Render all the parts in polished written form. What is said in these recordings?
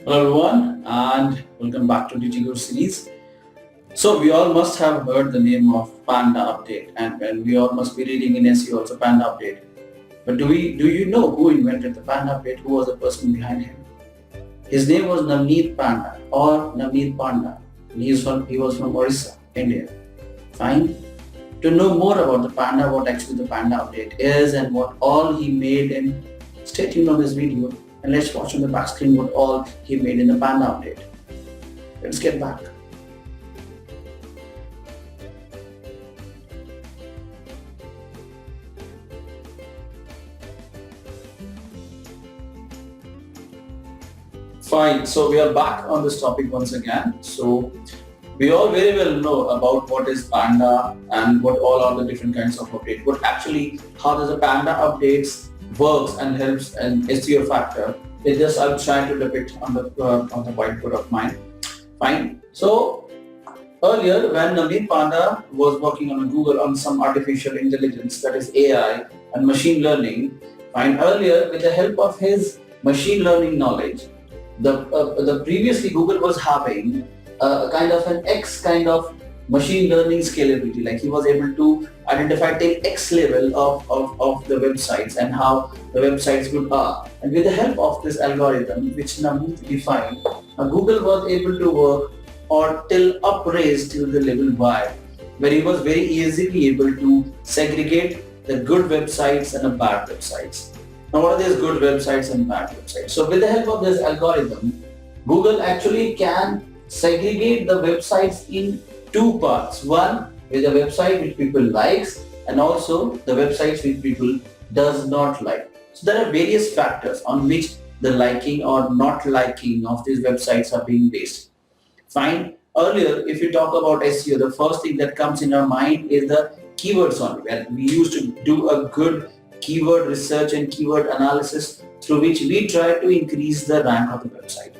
Hello everyone and welcome back to DT Go series. So we all must have heard the name of Panda update and we all must be reading in SEO also Panda update. But do you know who invented the Panda update? Who was the person behind him? His name was Navneet Panda or Navneet Panda. And he was from Orissa, India. Fine. To know more about the Panda, what actually the Panda update is and what all he made in, stay tuned on this video and let's watch on the back screen what all he made in the Panda update. Let's get back. Fine, so we are back on this topic once again. So we all very well know about what is Panda and what all are the different kinds of updates. But actually, how does a Panda updates works and helps an SEO factor? Is just I'll try to depict on the whiteboard of mine. Fine. So earlier, when Navneet Panda was working on Google on some artificial intelligence, that is AI and machine learning, fine. Earlier, with the help of his machine learning knowledge, the previously Google was having a kind of an X kind of machine learning scalability. Like he was able to identify till X level of the websites and how the websites would are. And with the help of this algorithm, which Navneet defined, Google was able to work or till upraised till the level Y, where he was very easily able to segregate the good websites and the bad websites. Now what are these good websites and bad websites? So with the help of this algorithm, Google actually can segregate the websites in two parts. One with the website which people likes and also the websites which people does not like. So there are various factors on which the liking or not liking of these websites are being based. Fine. Earlier, if you talk about SEO, the first thing that comes in our mind is the keywords only. Where we used to do a good keyword research and keyword analysis through which we try to increase the rank of the website.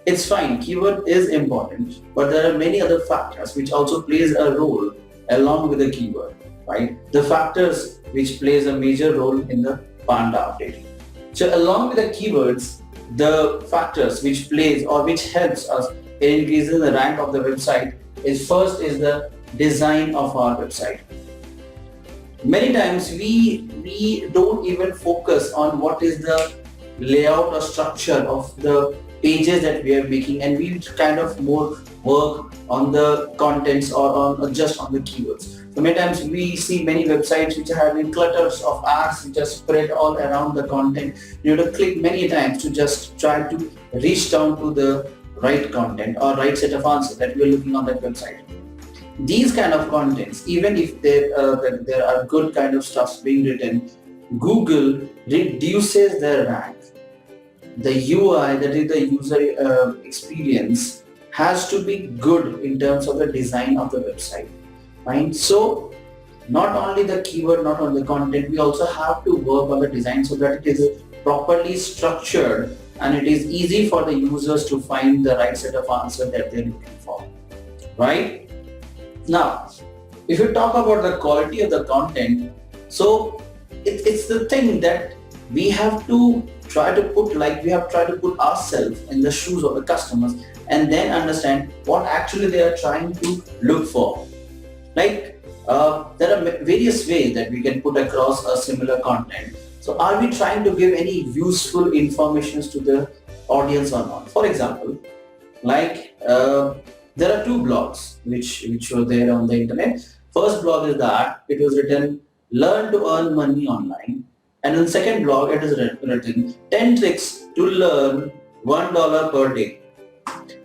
It's fine, keyword is important, but there are many other factors which also plays a role along with the keyword, right? The factors which plays a major role in the Panda update. So along with the keywords, the factors which plays or which helps us in increasing the rank of the website is first is the design of our website. Many times we don't even focus on what is the layout or structure of the pages that we are making, and we kind of more work on the contents or on just on the keywords. So many times we see many websites which are having clutters of ads which are spread all around the content. You have to click many times to just try to reach down to the right content or right set of answers that we are looking on that website. These kind of contents, even if there are good kind of stuffs being written, Google reduces their rank. The UI, that is the user experience, has to be good in terms of the design of the website. Fine. So not only the keyword, not only the content, we also have to work on the design so that it is properly structured and it is easy for the users to find the right set of answers that they're looking for. Right? Now, if you talk about the quality of the content, so it's the thing that we have to try to put, like we have tried to put ourselves in the shoes of the customers and then understand what actually they are trying to look for. Like there are various ways that we can put across a similar content. So are we trying to give any useful information to the audience or not? For example, like there are two blogs which were there on the internet. First blog is that it was written learn to earn money online, and in the second blog it is written 10 tricks to learn $1 per day.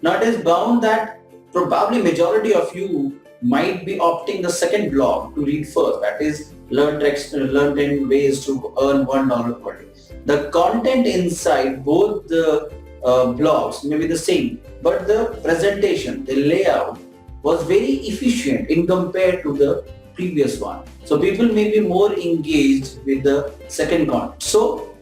Now it is bound that probably majority of you might be opting the second blog to read first, that is learn 10 ways to earn $1 per day. The content inside both the blogs may be the same, but the presentation, the layout was very efficient in compared to the previous one. So people may be more engaged with the second content. So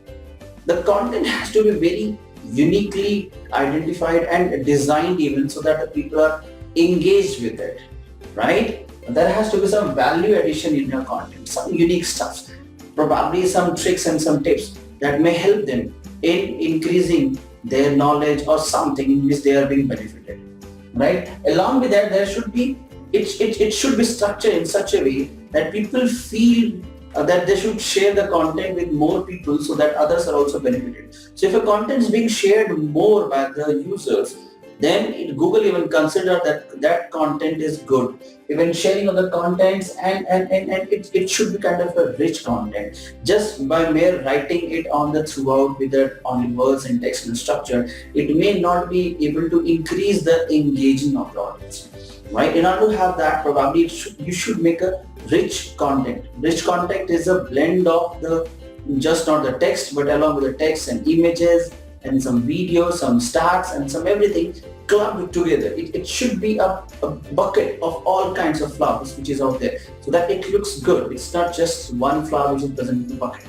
the content has to be very uniquely identified and designed even so that the people are engaged with it, right? There has to be some value addition in your content, some unique stuff, probably some tricks and some tips that may help them in increasing their knowledge or something in which they are being benefited, right? Along with that, there should be it should be structured in such a way that people feel that they should share the content with more people so that others are also benefited. So if a content is being shared more by the users, then Google even consider that that content is good. Even sharing of the contents and it should be kind of a rich content. Just by mere writing it on the throughout with the only words and text and structure, it may not be able to increase the engaging of the audience. Right? In order to have that, probably you should make a rich content. Rich content is a blend of the just not the text, but along with the text and images and some videos, some stats and some everything clubbed together. It should be a bucket of all kinds of flowers which is out there, so that it looks good. It's not just one flower which is present in the bucket,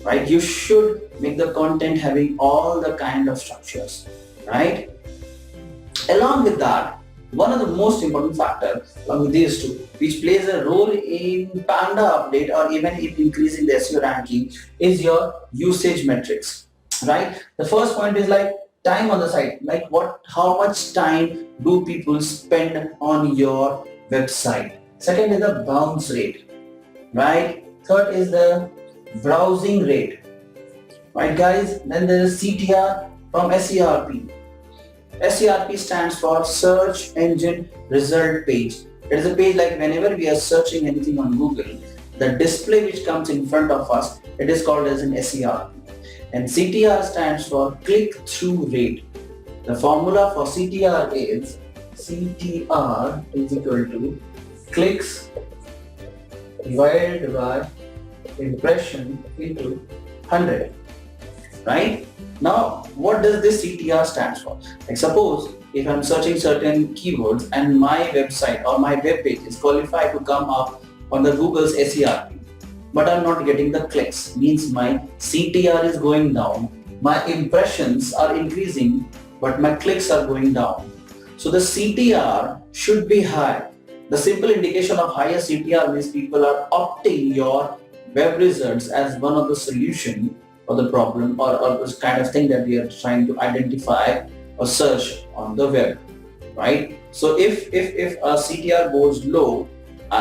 right? You should make the content having all the kind of structures, right? Along with that, one of the most important factors along with these two, which plays a role in Panda update or even in increasing the SEO ranking, is your usage metrics, right? The first point is like time on the site, like how much time do people spend on your website. Second is the bounce rate, right? Third is the browsing rate, right guys? Then there is CTR from SERP. SERP stands for Search Engine Result Page. It is a page like whenever we are searching anything on Google, the display which comes in front of us, it is called as an SERP. And CTR stands for click-through rate. The formula for CTR is CTR is equal to clicks divided by impression into 100, right? Now, what does this CTR stands for? Like suppose if I'm searching certain keywords and my website or my web page is qualified to come up on the Google's SERP, but I'm not getting the clicks, means my CTR is going down, my impressions are increasing, but my clicks are going down. So the CTR should be high. The simple indication of higher CTR means people are opting your web results as one of the solution or the problem or this kind of thing that we are trying to identify or search on the web, right? So if a CTR goes low,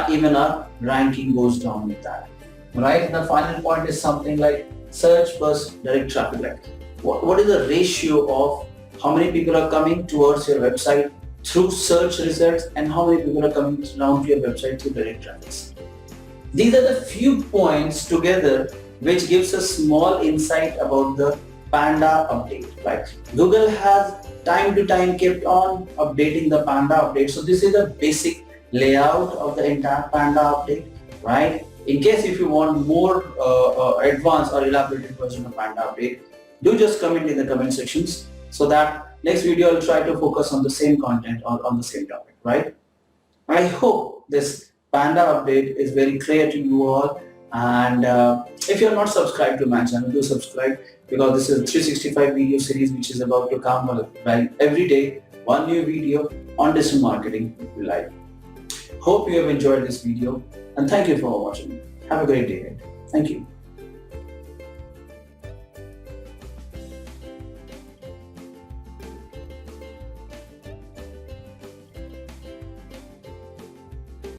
even our ranking goes down with that, right? And the final point is something like search plus direct traffic. Like what is the ratio of how many people are coming towards your website through search results and how many people are coming down to your website through direct traffic. These are the few points together which gives a small insight about the Panda update, right? Google has time to time kept on updating the Panda update. So this is the basic layout of the entire Panda update, right? In case if you want more advanced or elaborated version of Panda update, do just comment in the comment sections so that next video I'll try to focus on the same content or on the same topic, right? I hope this Panda update is very clear to you all. And if you're not subscribed to my channel, do subscribe, because this is a 365 video series which is about to come like every day, one new video on digital marketing live. Hope you have enjoyed this video and thank you for watching. Have a great day. Thank you.